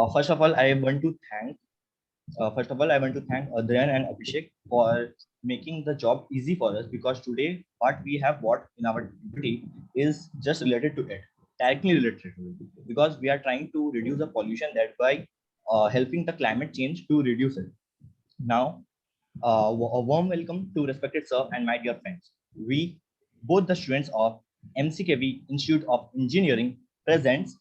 First of all, I want to thank Adrian and Abhishek for making the job easy for us, because today what we have bought in our duty is just related to it, directly related to it, because we are trying to reduce the pollution, that by helping the climate change to reduce it. Now, a warm welcome to respected sir and my dear friends. We, both the students of MCKV Institute of Engineering, presents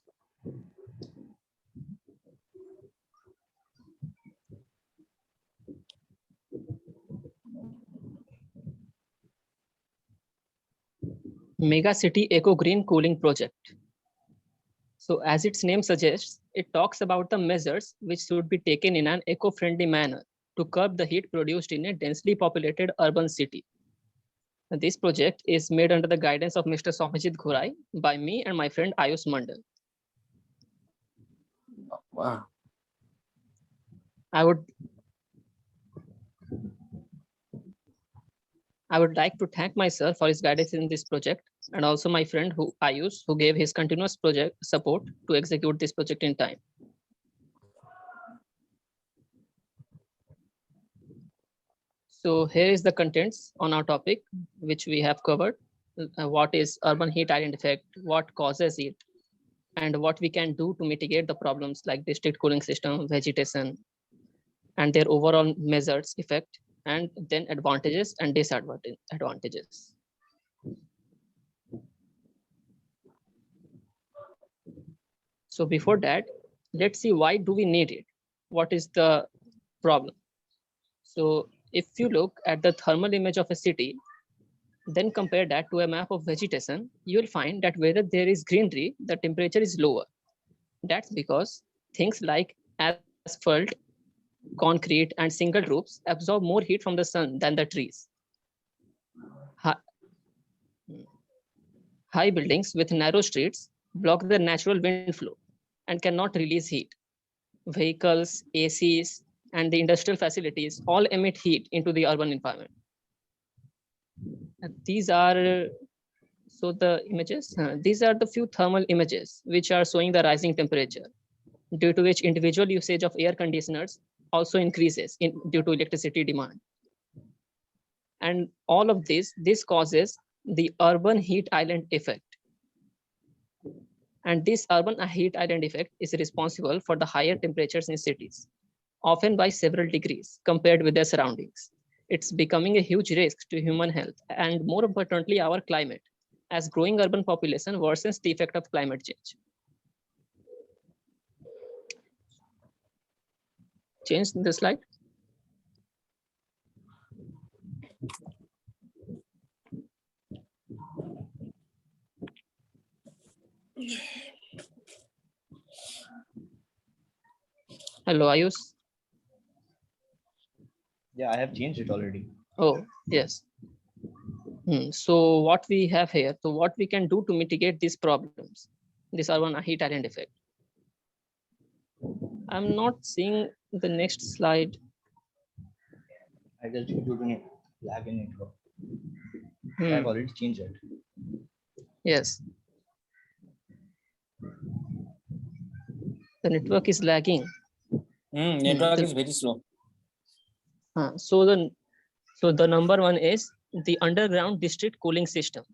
Mega City Eco Green Cooling Project. So as its name suggests, it talks about the measures which should be taken in an eco-friendly manner to curb the heat produced in a densely populated urban city. This project is made under the guidance of Mr. Somajit Ghurai by me and my friend Ayush Mandal. Wow. I would like to thank myself for his guidance in this project, and also my friend Ayush, who gave his continuous project support to execute this project in time. So here is the contents on our topic, which we have covered. What is urban heat island effect, what causes it, and what we can do to mitigate the problems like district cooling system, vegetation, and their overall measures effect, and then advantages and disadvantages. So before that, let's see, why do we need it? What is the problem? So if you look at the thermal image of a city, then compare that to a map of vegetation, you will find that wherever there is greenery, the temperature is lower. That's because things like asphalt, concrete, and single roofs absorb more heat from the sun than the trees. High buildings with narrow streets block the natural wind flow and cannot release heat. Vehicles, ACs, and the industrial facilities all emit heat into the urban environment. These are the images. These are the few thermal images which are showing the rising temperature, due to which individual usage of air conditioners also increases due to electricity demand. And all of this causes the urban heat island effect. And this urban heat island effect is responsible for the higher temperatures in cities, often by several degrees compared with their surroundings. It's becoming a huge risk to human health and, more importantly, our climate, as growing urban population worsens the effect of climate change. Change the slide. Hello, Ayush. Yeah, I have changed it already. Oh, yes. So what we have here, so what we can do to mitigate these problems, this urban heat island effect. I'm not seeing the next slide. I just due to lag in network. I've already changed it. Yes. The network is lagging. Network is very slow. So the number one is the underground district cooling system.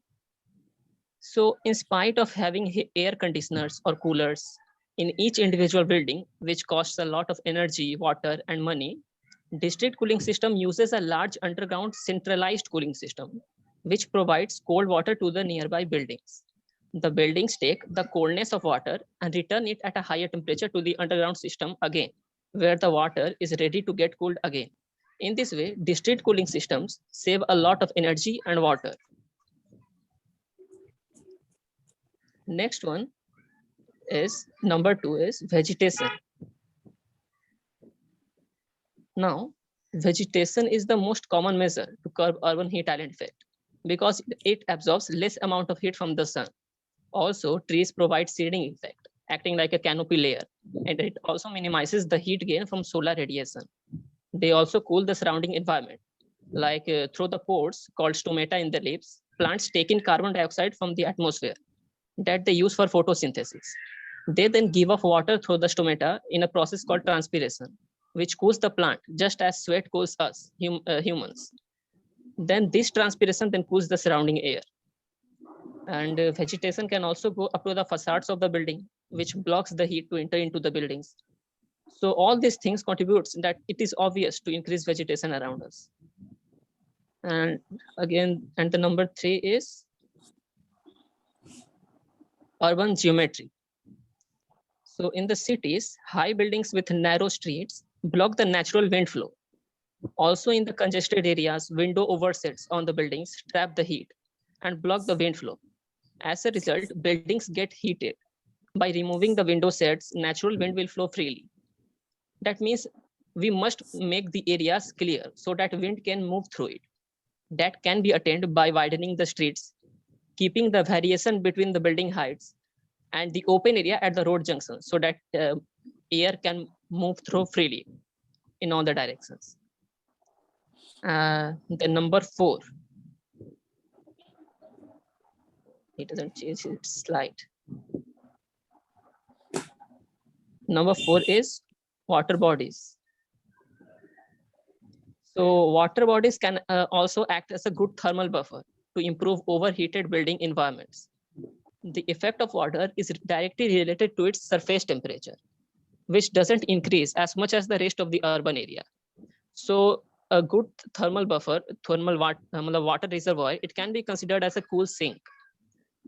So in spite of having air conditioners or coolers in each individual building, which costs a lot of energy, water, and money, district cooling system uses a large underground centralized cooling system, which provides cold water to the nearby buildings. The buildings take the coldness of water and return it at a higher temperature to the underground system again, where the water is ready to get cooled again. In this way, district cooling systems save a lot of energy and water. Next one is number 2 is vegetation. Now, vegetation is the most common measure to curb urban heat island effect because it absorbs less amount of heat from the sun. Also, trees provide shading effect, acting like a canopy layer, and it also minimizes the heat gain from solar radiation. They also cool the surrounding environment, like through the pores called stomata in the leaves. Plants take in carbon dioxide from the atmosphere that they use for photosynthesis. They then give off water through the stomata in a process called transpiration, which cools the plant just as sweat cools us humans. Then this transpiration then cools the surrounding air. And vegetation can also go up to the facades of the building, which blocks the heat to enter into the buildings. So all these things contributes that it is obvious to increase vegetation around us. And again, and the number 3 is urban geometry. So in the cities, high buildings with narrow streets block the natural wind flow. Also in the congested areas, window oversits on the buildings trap the heat and block the wind flow. As a result, buildings get heated. By removing the window sets, natural wind will flow freely. That means we must make the areas clear so that wind can move through it. That can be attained by widening the streets, keeping the variation between the building heights and the open area at the road junction so that air can move through freely in all the directions. The number 4. It doesn't change its slide. Number 4 is water bodies. So water bodies can also act as a good thermal buffer to improve overheated building environments. The effect of water is directly related to its surface temperature, which doesn't increase as much as the rest of the urban area. So a good thermal buffer, water reservoir, it can be considered as a cool sink.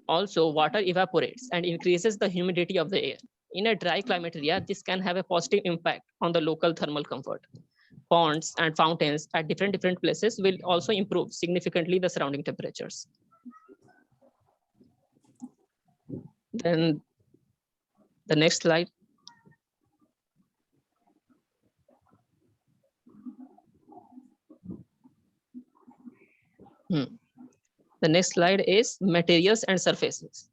Also, water evaporates and increases the humidity of the air. In a dry climate area, this can have a positive impact on the local thermal comfort. Ponds and fountains at different places will also improve significantly the surrounding temperatures. Then the next slide. The next slide is materials and surfaces.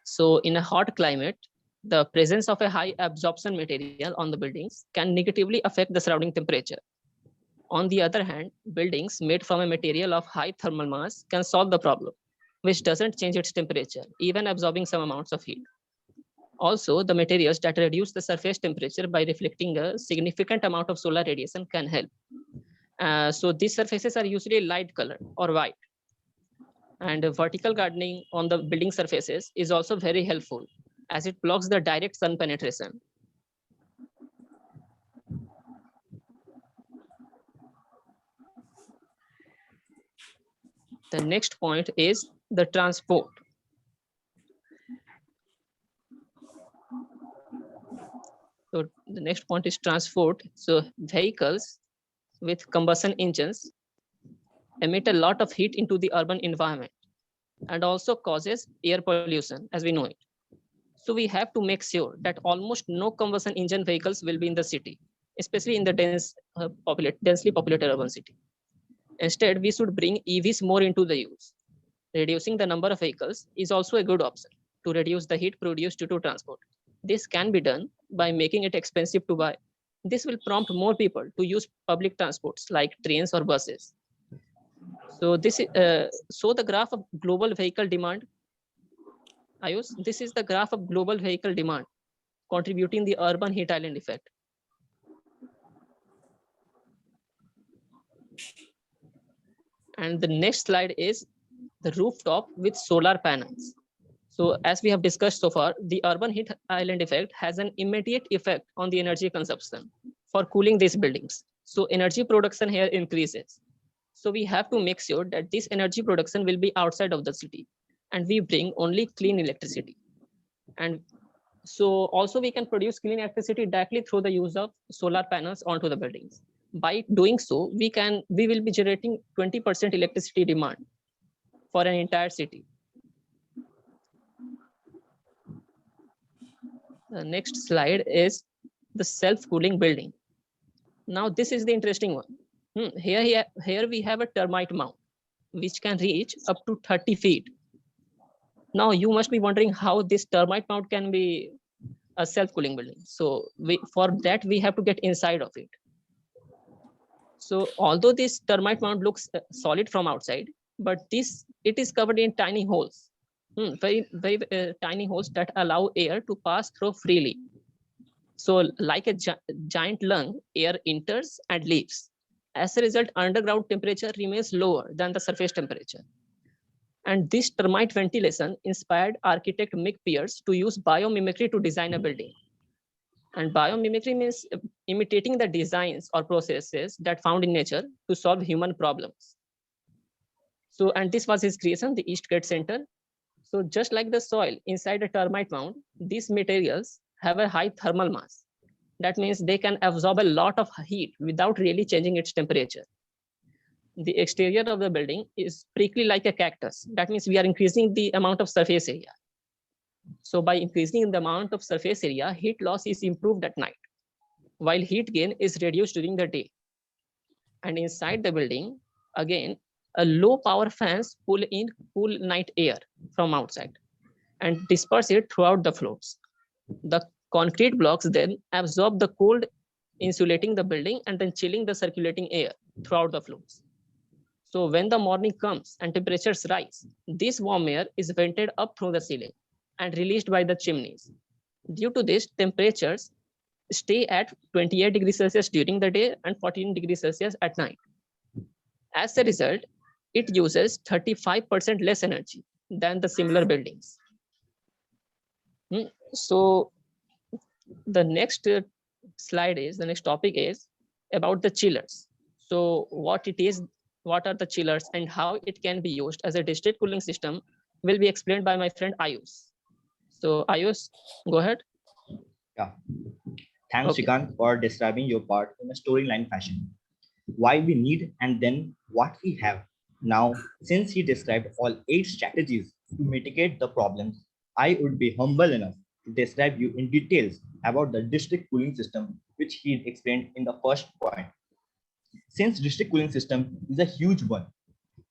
So in a hot climate, the presence of a high absorption material on the buildings can negatively affect the surrounding temperature. On the other hand, buildings made from a material of high thermal mass can solve the problem, which doesn't change its temperature, even absorbing some amounts of heat. Also, the materials that reduce the surface temperature by reflecting a significant amount of solar radiation can help. So these surfaces are usually light colored or white. And vertical gardening on the building surfaces is also very helpful as it blocks the direct sun penetration. The next point is the transport. So the next point is transport. So vehicles with combustion engines emit a lot of heat into the urban environment and also causes air pollution as we know it. So we have to make sure that almost no combustion engine vehicles will be in the city, especially in the densely populated urban city. Instead, we should bring EVs more into the use. Reducing the number of vehicles is also a good option to reduce the heat produced due to transport. This can be done by making it expensive to buy. This will prompt more people to use public transports like trains or buses. So this so the graph of global vehicle demand. Ayush, this is the graph of global vehicle demand contributing the urban heat island effect. And the next slide is the rooftop with solar panels. So as we have discussed so far, the urban heat island effect has an immediate effect on the energy consumption for cooling these buildings. So energy production here increases. So we have to make sure that this energy production will be outside of the city and we bring only clean electricity. And so also we can produce clean electricity directly through the use of solar panels onto the buildings. By doing so, we will be generating 20% electricity demand for an entire city. The next slide is the self-cooling building. Now this is the interesting one. Here we have a termite mound, which can reach up to 30 feet. Now you must be wondering how this termite mound can be a self-cooling building. So for that, we have to get inside of it. So although this termite mound looks solid from outside, but it is covered in tiny holes very tiny holes that allow air to pass through freely. So like a giant lung, air enters and leaves. As a result, underground temperature remains lower than the surface temperature. And this termite ventilation inspired architect Mick Pierce to use biomimicry to design a building. And biomimicry means imitating the designs or processes that found in nature to solve human problems. So, and this was his creation, the Eastgate Center. So just like the soil inside a termite mound, these materials have a high thermal mass. That means they can absorb a lot of heat without really changing its temperature. The exterior of the building is prickly like a cactus. That means we are increasing the amount of surface area. So by increasing the amount of surface area, heat loss is improved at night, while heat gain is reduced during the day. And inside the building, again, a low power fans pull in cool night air from outside and disperse it throughout the floors. The concrete blocks then absorb the cold, insulating the building and then chilling the circulating air throughout the floors. So when the morning comes and temperatures rise, this warm air is vented up through the ceiling and released by the chimneys. Due to this, temperatures stay at 28 degrees Celsius during the day and 14 degrees Celsius at night. As a result, it uses 35% less energy than the similar buildings. So the next slide is, the next topic is about the chillers. So what it is, what are the chillers and how it can be used as a district cooling system will be explained by my friend Ayush. So Ayush, go ahead. Yeah. Thanks, Okay. Shrikant, for describing your part in a storyline fashion. Why we need and then what we have. Now, since he described all 8 strategies to mitigate the problems, I would be humble enough to describe you in details about the district cooling system, which he explained in the first point. Since district cooling system is a huge one,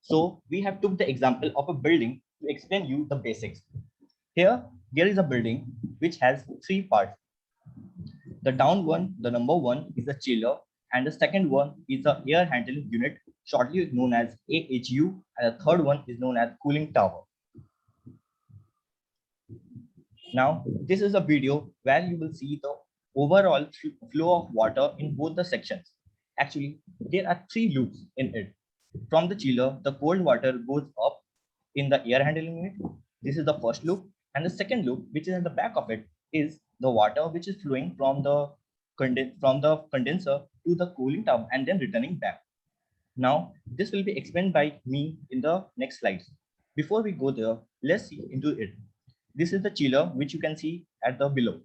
so we have took the example of a building to explain you the basics. Here, there is a building which has 3 parts. The down one, the number 1 is a chiller, and the second one is the air handling unit, shortly known as AHU, and the third one is known as cooling tower. Now, this is a video where you will see the overall flow of water in both the sections. Actually, there are 3 loops in it. From the chiller, the cold water goes up in the air handling unit. This is the first loop. And the second loop, which is at the back of it, is the water which is flowing from the condenser to the cooling tower and then returning back. Now, this will be explained by me in the next slides. Before we go there, let's see into it. This is the chiller, which you can see at the below.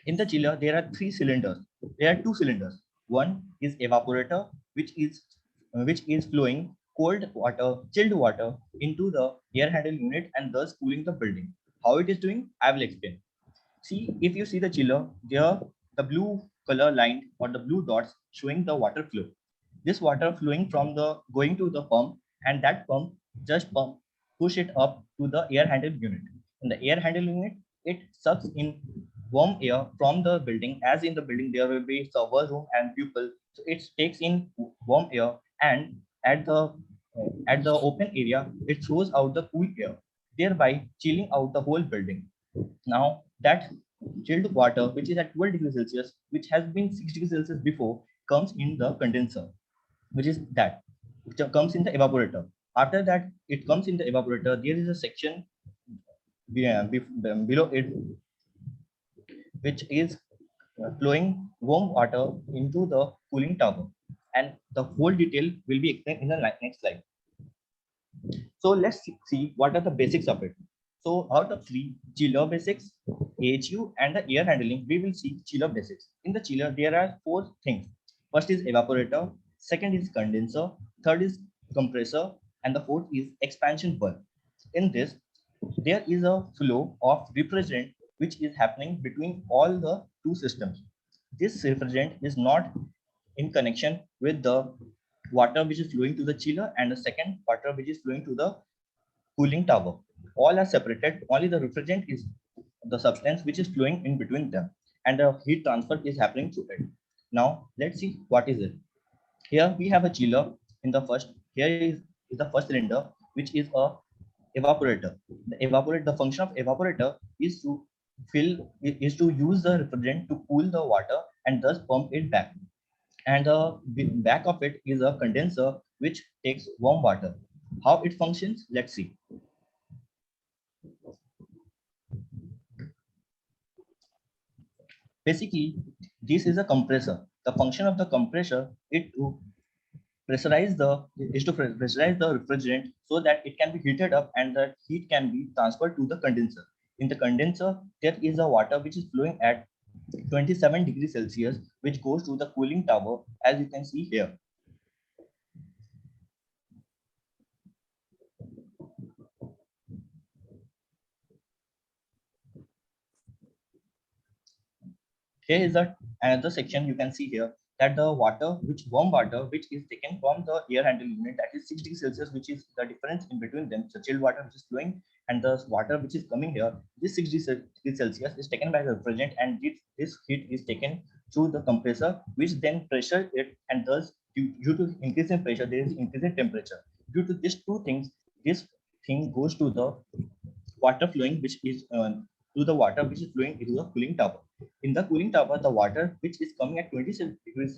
In the chiller, there are 3 cylinders. There are 2 cylinders. One is evaporator, which is flowing cold water, chilled water into the air handling unit and thus cooling the building. How it is doing, I will explain. See, if you see the chiller, there the blue color line or the blue dots showing the water flow. This water flowing from the going to the pump, and that pump just push it up to the air handling unit. In the air handling unit, it sucks in warm air from the building. As in the building, there will be server room and people. So it takes in warm air, and at the open area, it throws out the cool air, thereby chilling out the whole building. Now that chilled water, which is at 12 degrees Celsius, which has been 6 degrees Celsius before, comes in the condenser, which is that which comes in the evaporator. After that, it comes in the evaporator. There is a section below it, which is flowing warm water into the cooling tower, and the whole detail will be explained in the next slide. So let's see what are the basics of it. So out of 3 chiller basics, AHU and the air handling, we will see chiller basics. In the chiller, there are 4 things. First is evaporator, second is condenser, third is compressor, and the fourth is expansion bulb. In this, there is a flow of refrigerant which is happening between all the 2 systems. This refrigerant is not in connection with the water which is flowing to the chiller and the second water which is flowing to the cooling tower. All are separated. Only the refrigerant is the substance which is flowing in between them, and the heat transfer is happening through it. Now let's see what is it. Here we have a chiller in the first. Here is the first cylinder, which is a evaporator. The function of evaporator is to use the refrigerant to cool the water and thus pump it back. And the back of it is a condenser which takes warm water. How it functions? Let's see. Basically, this is a compressor. The function of the compressor is to pressurize the refrigerant so that it can be heated up and the heat can be transferred to the condenser. In the condenser, there is a water which is flowing at 27 degrees Celsius, which goes to the cooling tower, as you can see here. Here is another section you can see here, that the warm water which is taken from the air handling unit, that is 6 degrees Celsius, which is the difference in between them, the chilled water which is flowing and the water which is coming here. This 6 degrees Celsius is taken by the refrigerant, and this heat is taken through the compressor, which then pressure it, and thus due to increase in pressure, there is increase in temperature. Due to these two things, this thing goes to the water flowing, which is to the water which is flowing into the cooling tower. In the cooling tower, the water which is coming at 27 degrees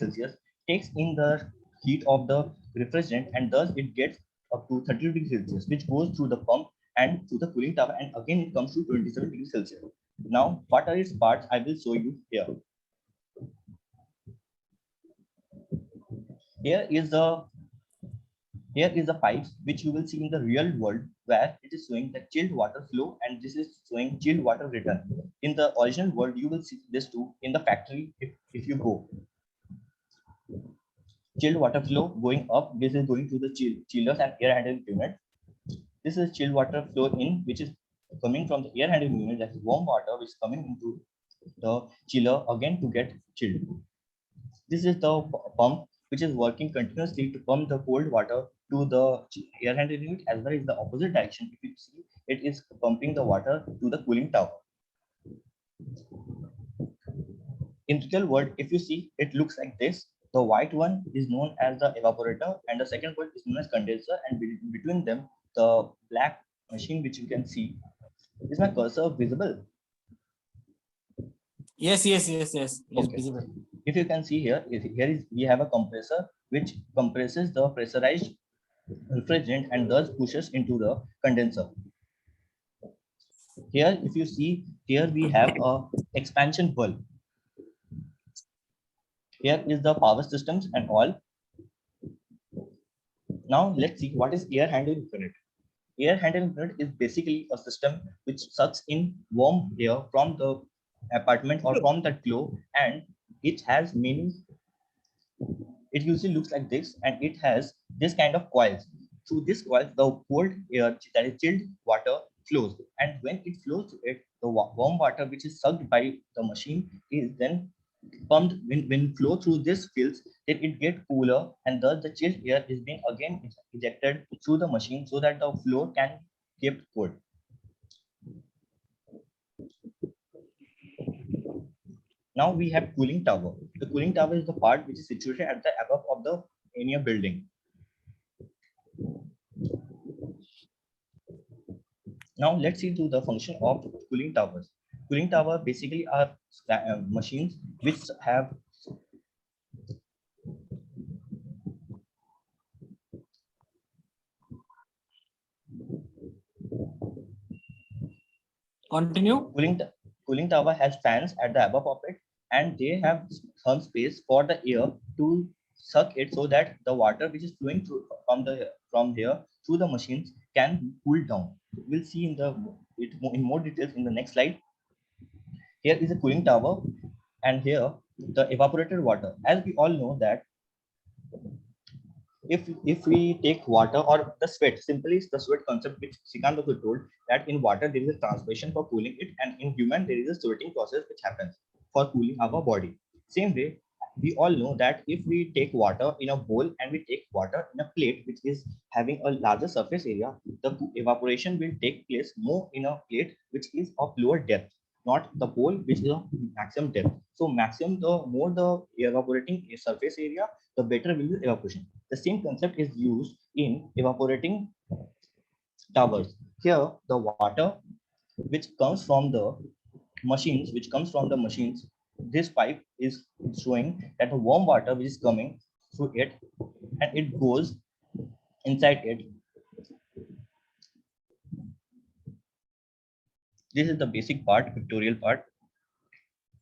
Celsius takes in the heat of the refrigerant, and thus it gets up to 30 degrees Celsius, which goes through the pump and to the cooling tower, and again it comes to 27 degrees Celsius. Now, what are its parts? I will show you here. Here is the pipes which you will see in the real world, where it is showing the chilled water flow, and this is showing chilled water return. In the original world, you will see this too in the factory. If you go, chilled water flow going up, this is going to the chillers and air handling unit. This is chilled water flow in, which is coming from the air handling unit, that is warm water which is coming into the chiller again to get chilled. This is the pump which is working continuously to pump the cold water to the air handling unit, as well as the opposite direction. If you see, it is pumping the water to the cooling tower. In real world, if you see, it looks like this. The white one is known as the evaporator, and the second one is known as condenser, and between them, the black machine which you can see. Is my cursor visible? Yes. Okay. Visible. If you can see here, we have a compressor which compresses the pressurized refrigerant and thus pushes into the condenser. Here, if you see, here we have a expansion valve. Here is the power systems and all. Now let's see what is air handling unit. Air handling unit is basically a system which sucks in warm air from the apartment or from the globe, and it has many. It usually looks like this, and it has this kind of coils. Through this coil, the cold air, that is chilled water, flows, and when it flows to it, the warm water which is sucked by the machine is then pumped. When flow through this fills, then it gets cooler, and thus the chilled air is being again ejected through the machine so that the floor can keep cold. Now we have cooling tower. The cooling tower is the part which is situated at the above of the any building. Now let's see to the function of cooling towers. Cooling tower basically are machines which have Continue. cooling tower has fans at the above of it, and they have some space for the air to suck it so that the water which is flowing through from here through the machines can cool down. We'll see in more details in the next slide. Here is a cooling tower, and here the evaporated water. As we all know that if we take water or the sweat, simply the sweat concept which Srikant also told, that in water there is a transpiration for cooling it, and in human there is a sweating process which happens for cooling our body. Same way, we all know that if we take water in a bowl and we take water in a plate which is having a larger surface area, the evaporation will take place more in a plate which is of lower depth, not the bowl which is of maximum depth. So maximum, the more the evaporating surface area, the better will be evaporation. The same concept is used in evaporating towers. Here, the water which comes from the machines, this pipe is showing that the warm water which is coming through it, and it goes inside it. This is the basic part, pictorial part.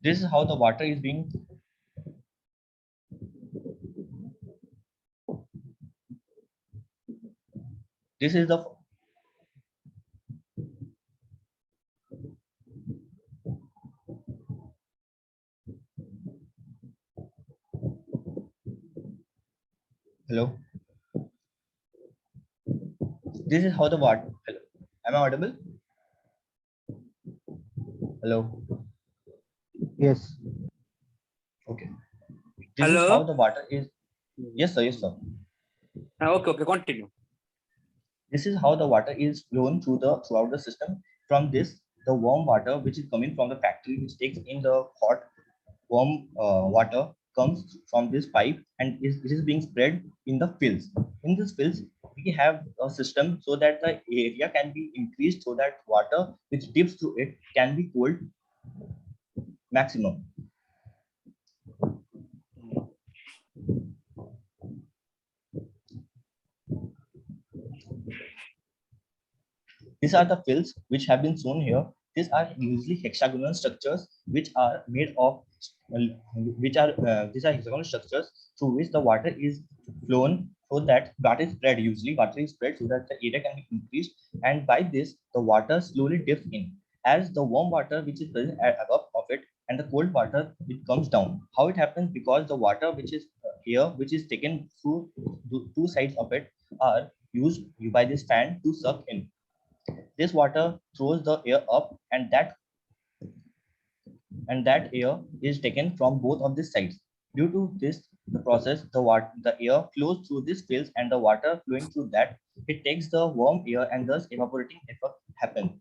This is how the water is being this is the hello. This is how the water. Hello. Am I audible? Hello. Yes. Okay. This is how the water is. Yes, sir. Yes, sir. Okay, continue. This is how the water is flown throughout the system. From this, the warm water which is coming from the factory, which takes in the hot warm water, comes from this pipe, and it is being spread in the fields. In this fields, we have a system so that the area can be increased, so that water which dips through it can be cooled maximum. These are the fields which have been shown here. These are usually hexagonal structures which are made of, these are hexagonal structures through which the water is flown, so that water is spread. Usually, water is spread so that the area can be increased, and by this, the water slowly dips in as the warm water which is present above of it, and the cold water it comes down. How it happens? Because the water which is here, which is taken through the two sides of it, are used by this fan to suck in. This water throws the air up, and that air is taken from both of these sides. Due to this process, the air flows through these fields, and the water flowing through that, it takes the warm air, and thus evaporating effect happens.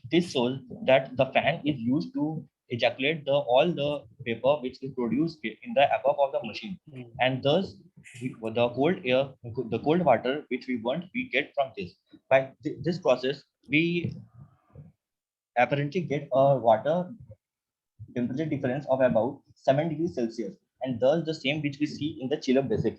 This shows that the fan is used to ejaculate all the vapor which is produced in the above of the machine, and thus the cold air, the cold water which we want, we get from this. By this process, we apparently get a water temperature difference of about 7 degrees Celsius, and thus the same which we see in the chiller basic.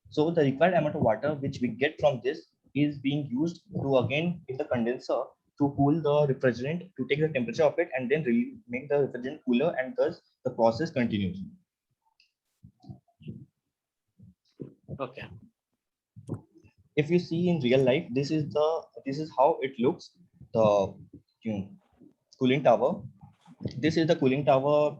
So the required amount of water which we get from this is being used to again in the condenser to cool the refrigerant, to take the temperature of it, and then really make the refrigerant cooler, and thus the process continues. Okay. If you see in real life, this is how it looks. The cooling tower. This is the cooling tower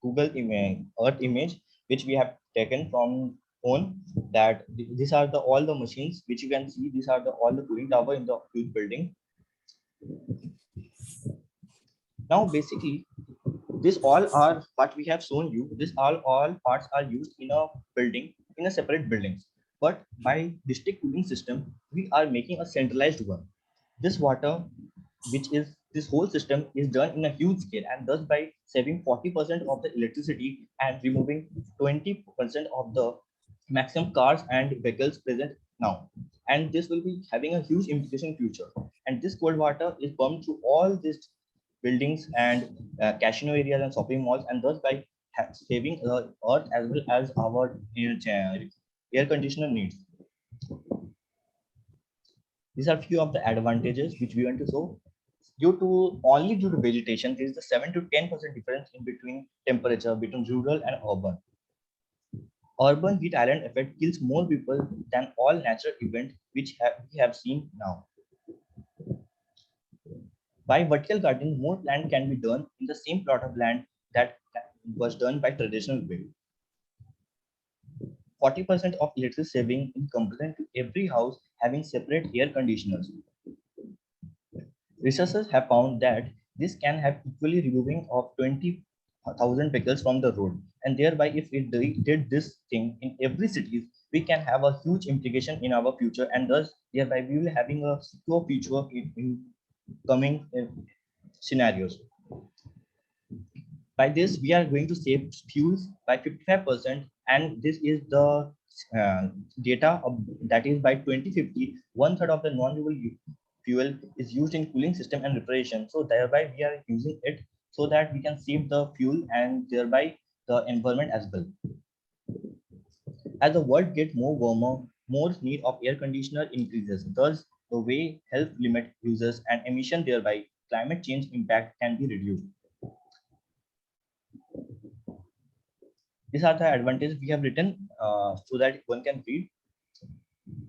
Google image, Earth image, which we have taken from phone. That these are all the machines which you can see. These are all the cooling tower in the huge building. Now, basically, this all are what we have shown you. This all parts are used in a building, in a separate buildings. But by district cooling system, we are making a centralized one. This water, which is this whole system, is done in a huge scale, and thus by saving 40% of the electricity and removing 20% of the maximum cars and vehicles present now. And this will be having a huge implication in future. And this cold water is pumped through all these buildings and casino areas and shopping malls, and thus by saving earth as well as our air conditioner needs. These are few of the advantages which we want to show. Only due to vegetation, there is a 7 to 10% difference in between temperature between rural and urban. Urban heat island effect kills more people than all natural events which we have seen now. By vertical gardening, more plant can be done in the same plot of land that was done by traditional way. 40% of electricity saving in comparison to every house having separate air conditioners. Researchers have found that this can have equally removing of 20 1,000 vehicles from the road. And thereby, if we did this thing in every city, we can have a huge implication in our future, and thus thereby we will having a secure future in coming scenarios. By this, we are going to save fuels by 55%, and this is the data that is by 2050, one third of the non-renewable fuel is used in cooling system and refrigeration. So thereby we are using it so that we can save the fuel and thereby the environment as well. As the world gets more warmer, more need of air conditioner increases. Thus, the way help limit uses and emission, thereby climate change impact can be reduced. These are the advantages we have written so that one can read.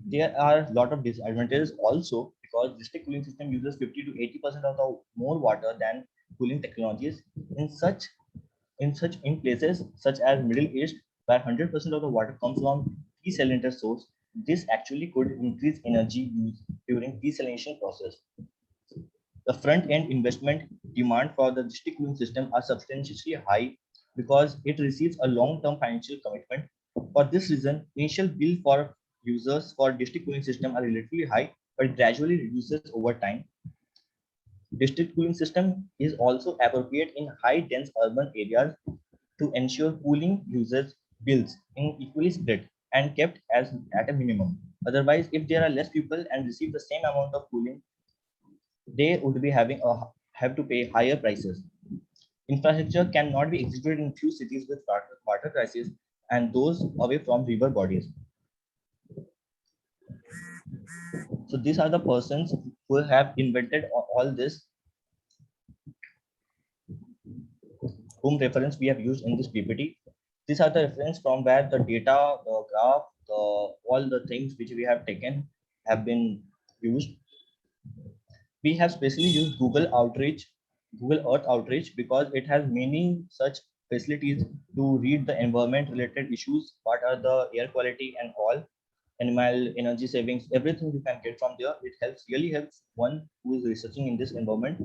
There are a lot of disadvantages also, because district cooling system uses 50 to 80% of the more water than cooling technologies. In places such as Middle East, where 100% of the water comes from desalination source, this actually could increase energy use during desalination process. The front end investment demand for the district cooling system are substantially high because it receives a long-term financial commitment. For this reason, initial bill for users for district cooling system are relatively high, but gradually reduces over time. District cooling system is also appropriate in high dense urban areas to ensure cooling users bills in equally split and kept as at a minimum. Otherwise, if there are less people and receive the same amount of cooling, they would be have to pay higher prices. Infrastructure cannot be executed in few cities with water crisis and those away from river bodies. So these are the persons who have invented all this, whom reference we have used in this PPT. These are the reference from where the data, the graph, all the things which we have taken have been used. We have specially used Google Earth Outreach, because it has many such facilities to read the environment related issues, what are the air quality and all, animal energy savings, everything you can get from there. It really helps one who is researching in this environment.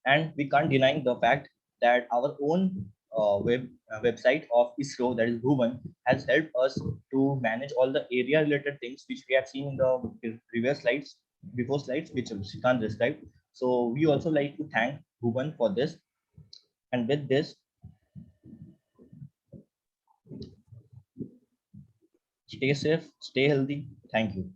And we can't deny the fact that our own website of ISRO, that is Bhuvan, has helped us to manage all the area related things which we have seen in the previous slides, which Shrikant described. So we also like to thank Bhuvan for this. And with this, stay safe, stay healthy. Thank you.